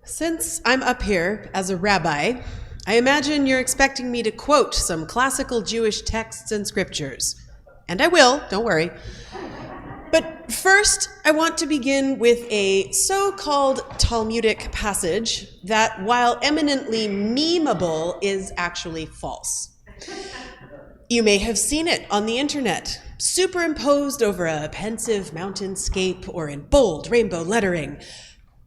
Since I'm up here as a rabbi, I imagine you're expecting me to quote some classical Jewish texts and scriptures. And I will, don't worry. But first, I want to begin with a so-called Talmudic passage that, while eminently memeable, is actually false. You may have seen it on the internet, superimposed over a pensive mountainscape or in bold rainbow lettering.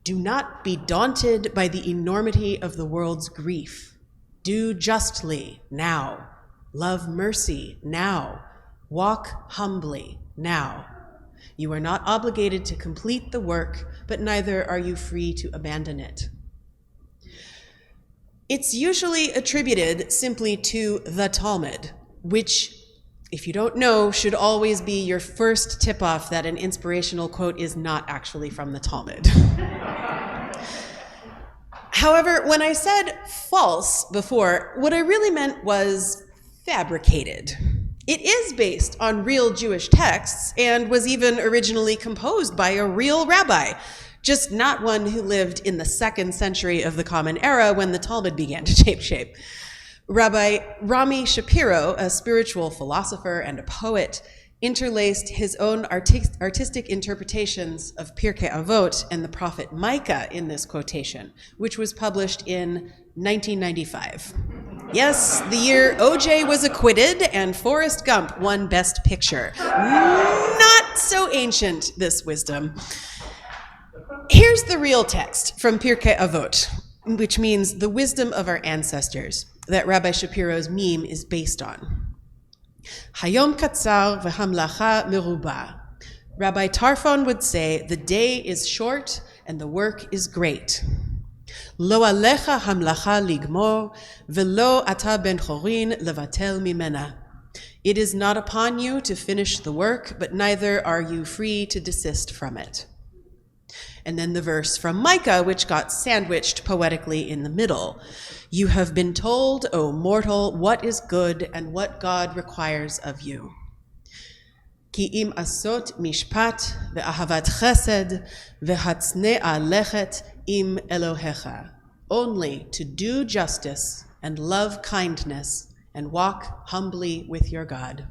Do not be daunted by the enormity of the world's grief. Do justly now. Love mercy now. Walk humbly now. You are not obligated to complete the work, but neither are you free to abandon it. It's usually attributed simply to the Talmud, which, if you don't know, should always be your first tip-off that an inspirational quote is not actually from the Talmud. However, when I said false before, what I really meant was fabricated. It is based on real Jewish texts and was even originally composed by a real rabbi, just not one who lived in the 2nd century of the Common Era when the Talmud began to take shape. Rabbi Rami Shapiro, a spiritual philosopher and a poet, interlaced his own artistic interpretations of Pirkei Avot and the prophet Micah in this quotation, which was published in 1995. Yes, the year O.J. was acquitted and Forrest Gump won Best Picture. Not so ancient, this wisdom. Here's the real text from Pirkei Avot, which means the wisdom of our ancestors, that Rabbi Shapiro's meme is based on. Hayom katzar v'hamlacha meruba. Rabbi Tarfon would say, the day is short and the work is great. Lo alecha hamlacha ligmor, velo ata ben chorin levatel mimena. It is not upon you to finish the work, but neither are you free to desist from it. And then the verse from Micah, which got sandwiched poetically in the middle. You have been told, O mortal, what is good and what God requires of you. Ki im asot mishpat ve'ahavat chesed ve'hatznea lechet im Elohecha. Only to do justice and love kindness and walk humbly with your God.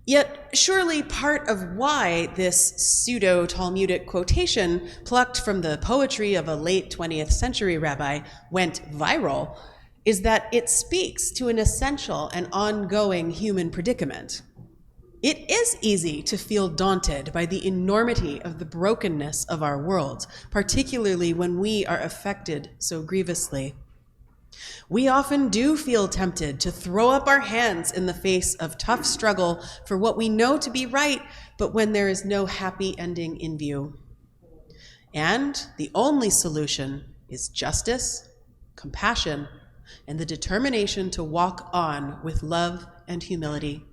Yet, surely part of why this pseudo-Talmudic quotation, plucked from the poetry of a late 20th century rabbi, went viral, is that it speaks to an essential and ongoing human predicament. It is easy to feel daunted by the enormity of the brokenness of our world, particularly when we are affected so grievously. We often do feel tempted to throw up our hands in the face of tough struggle for what we know to be right, but when there is no happy ending in view. And the only solution is justice, compassion, and the determination to walk on with love and humility.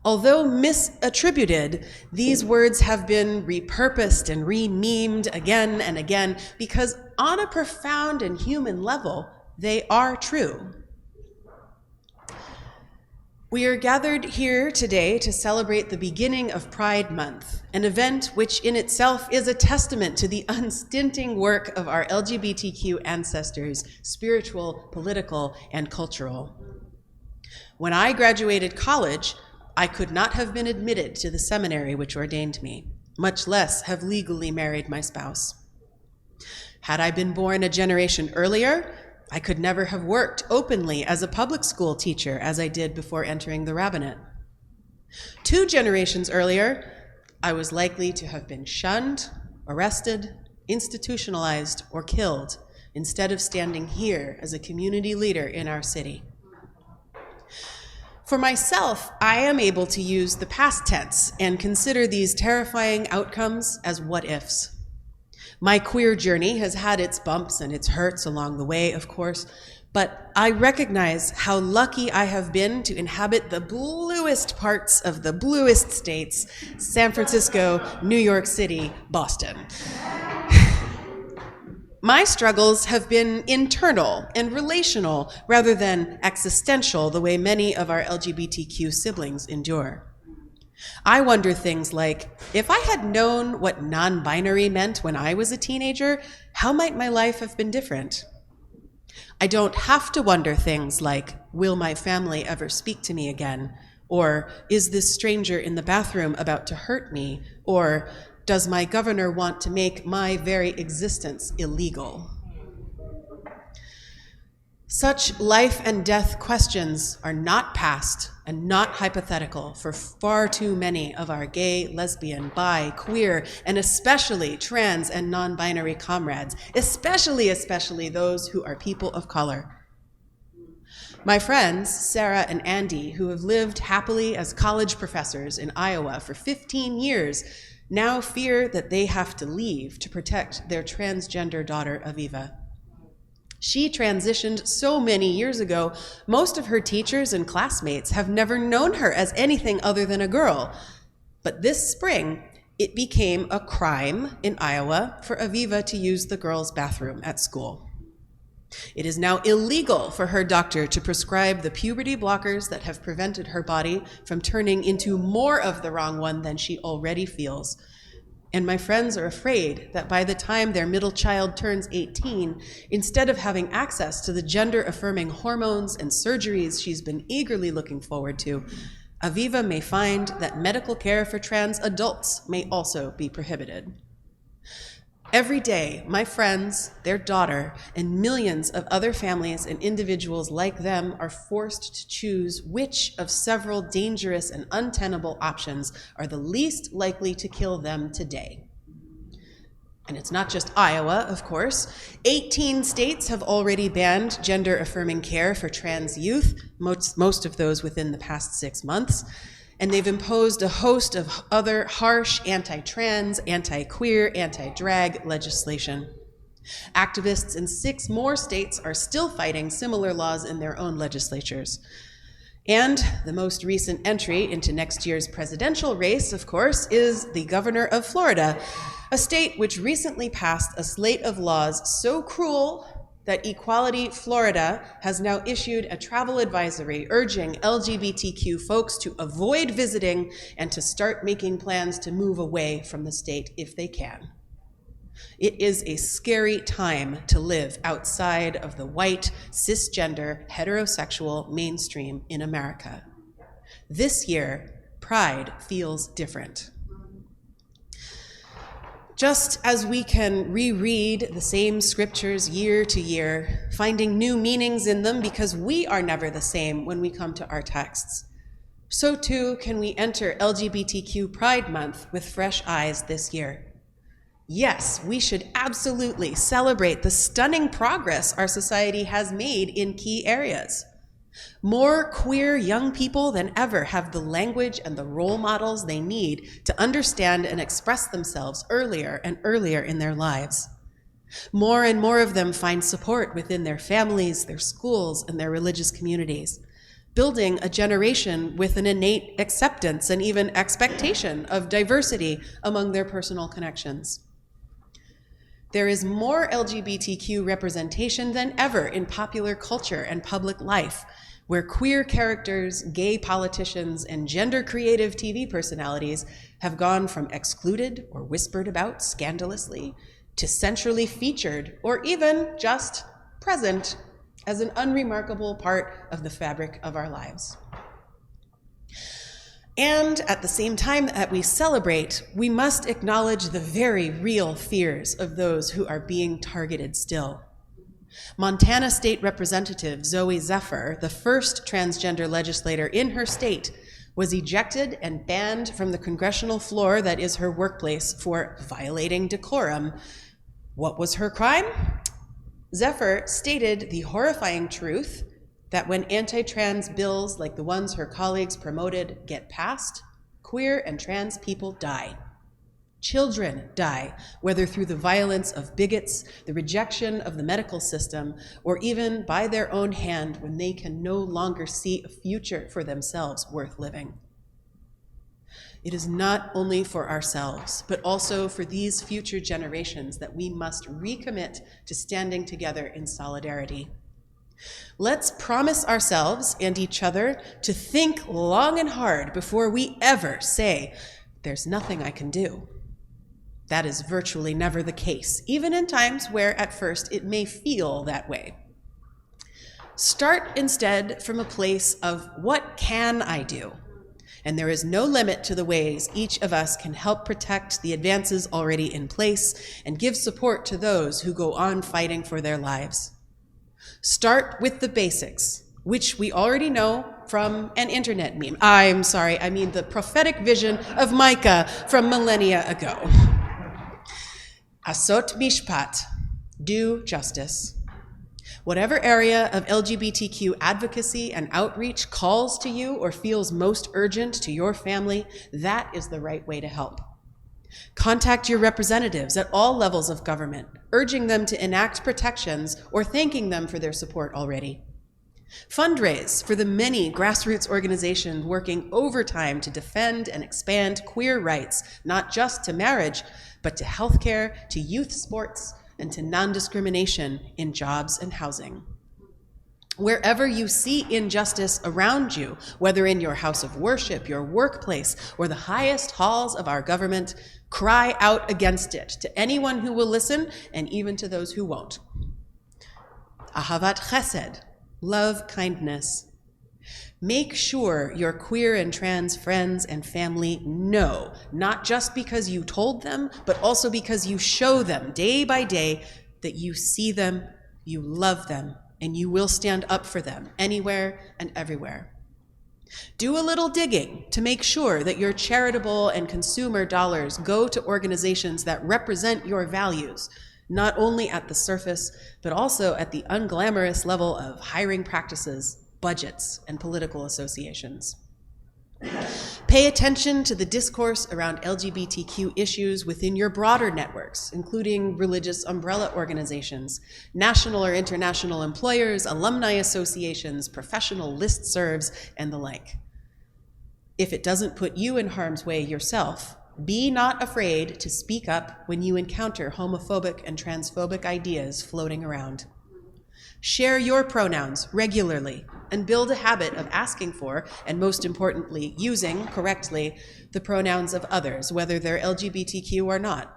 Although misattributed, these words have been repurposed and re-memed again and again because on a profound and human level, they are true. We are gathered here today to celebrate the beginning of Pride Month, an event which in itself is a testament to the unstinting work of our LGBTQ ancestors, spiritual, political, and cultural. When I graduated college, I could not have been admitted to the seminary which ordained me, much less have legally married my spouse. Had I been born a generation earlier, I could never have worked openly as a public school teacher as I did before entering the rabbinate. 2 generations earlier, I was likely to have been shunned, arrested, institutionalized, or killed, instead of standing here as a community leader in our city. For myself, I am able to use the past tense and consider these terrifying outcomes as what-ifs. My queer journey has had its bumps and its hurts along the way, of course, but I recognize how lucky I have been to inhabit the bluest parts of the bluest states, San Francisco, New York City, Boston. My struggles have been internal and relational rather than existential, the way many of our LGBTQ siblings endure. I wonder things like, if I had known what non-binary meant when I was a teenager, how might my life have been different? I don't have to wonder things like, will my family ever speak to me again? Or, is this stranger in the bathroom about to hurt me? Or, does my governor want to make my very existence illegal? Such life and death questions are not past and not hypothetical for far too many of our gay, lesbian, bi, queer, and especially trans and non-binary comrades, especially those who are people of color. My friends, Sarah and Andy, who have lived happily as college professors in Iowa for 15 years, now fear that they have to leave to protect their transgender daughter, Aviva. She transitioned so many years ago, most of her teachers and classmates have never known her as anything other than a girl. But this spring, it became a crime in Iowa for Aviva to use the girls' bathroom at school. It is now illegal for her doctor to prescribe the puberty blockers that have prevented her body from turning into more of the wrong one than she already feels. And my friends are afraid that by the time their middle child turns 18, instead of having access to the gender-affirming hormones and surgeries she's been eagerly looking forward to, Aviva may find that medical care for trans adults may also be prohibited. Every day, my friends, their daughter, and millions of other families and individuals like them are forced to choose which of several dangerous and untenable options are the least likely to kill them today. And it's not just Iowa, of course. 18 states have already banned gender-affirming care for trans youth, most of those within the past 6 months. And they've imposed a host of other harsh anti-trans, anti-queer, anti-drag legislation. Activists in 6 more states are still fighting similar laws in their own legislatures. And the most recent entry into next year's presidential race, of course, is the governor of Florida, a state which recently passed a slate of laws so cruel that Equality Florida has now issued a travel advisory urging LGBTQ folks to avoid visiting and to start making plans to move away from the state if they can. It is a scary time to live outside of the white, cisgender, heterosexual mainstream in America. This year, Pride feels different. Just as we can reread the same scriptures year to year, finding new meanings in them because we are never the same when we come to our texts, so too can we enter LGBTQ Pride Month with fresh eyes this year. Yes, we should absolutely celebrate the stunning progress our society has made in key areas. More queer young people than ever have the language and the role models they need to understand and express themselves earlier and earlier in their lives. More and more of them find support within their families, their schools, and their religious communities, building a generation with an innate acceptance and even expectation of diversity among their personal connections. There is more LGBTQ representation than ever in popular culture and public life, where queer characters, gay politicians, and gender-creative TV personalities have gone from excluded or whispered about scandalously to centrally featured or even just present as an unremarkable part of the fabric of our lives. And at the same time that we celebrate, we must acknowledge the very real fears of those who are being targeted still. Montana State Representative Zoe Zephyr, the first transgender legislator in her state, was ejected and banned from the congressional floor that is her workplace for violating decorum. What was her crime? Zephyr stated the horrifying truth that when anti-trans bills like the ones her colleagues promoted get passed, queer and trans people die. Children die, whether through the violence of bigots, the rejection of the medical system, or even by their own hand when they can no longer see a future for themselves worth living. It is not only for ourselves, but also for these future generations that we must recommit to standing together in solidarity. Let's promise ourselves and each other to think long and hard before we ever say, "There's nothing I can do." That is virtually never the case, even in times where at first it may feel that way. Start instead from a place of, what can I do? And there is no limit to the ways each of us can help protect the advances already in place and give support to those who go on fighting for their lives. Start with the basics, which we already know from an internet meme. I mean the prophetic vision of Micah from millennia ago. Asot mishpat, do justice. Whatever area of LGBTQ advocacy and outreach calls to you or feels most urgent to your family, that is the right way to help. Contact your representatives at all levels of government, urging them to enact protections or thanking them for their support already. Fundraise for the many grassroots organizations working overtime to defend and expand queer rights, not just to marriage, but to healthcare, to youth sports, and to non-discrimination in jobs and housing. Wherever you see injustice around you, whether in your house of worship, your workplace, or the highest halls of our government, cry out against it to anyone who will listen and even to those who won't. Ahavat chesed, love kindness. Make sure your queer and trans friends and family know, not just because you told them, but also because you show them day by day that you see them, you love them, and you will stand up for them anywhere and everywhere. Do a little digging to make sure that your charitable and consumer dollars go to organizations that represent your values, not only at the surface, but also at the unglamorous level of hiring practices, budgets, and political associations. Pay attention to the discourse around LGBTQ issues within your broader networks, including religious umbrella organizations, national or international employers, alumni associations, professional listservs, and the like. If it doesn't put you in harm's way yourself, be not afraid to speak up when you encounter homophobic and transphobic ideas floating around. Share your pronouns regularly and build a habit of asking for, and most importantly, using correctly, the pronouns of others, whether they're LGBTQ or not.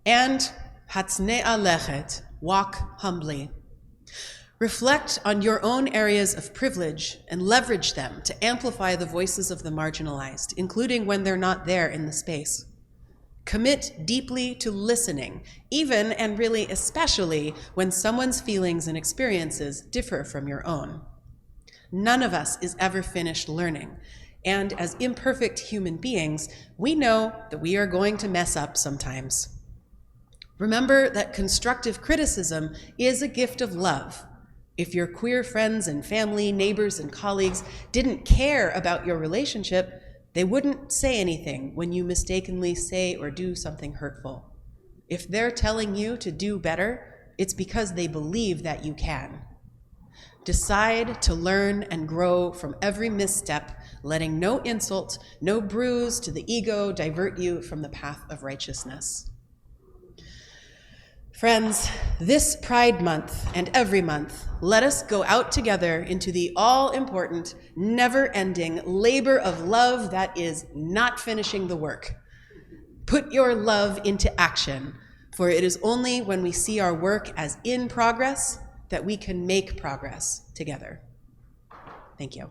And hatzne'a lechet, walk humbly. Reflect on your own areas of privilege and leverage them to amplify the voices of the marginalized, including when they're not there in the space. Commit deeply to listening, even and really especially when someone's feelings and experiences differ from your own. None of us is ever finished learning, and as imperfect human beings, we know that we are going to mess up sometimes. Remember that constructive criticism is a gift of love. If your queer friends and family, neighbors, and colleagues didn't care about your relationship, they wouldn't say anything when you mistakenly say or do something hurtful. If they're telling you to do better, it's because they believe that you can. Decide to learn and grow from every misstep, letting no insult, no bruise to the ego divert you from the path of righteousness. Friends, this Pride Month and every month, let us go out together into the all-important, never-ending labor of love that is not finishing the work. Put your love into action, for it is only when we see our work as in progress that we can make progress together. Thank you.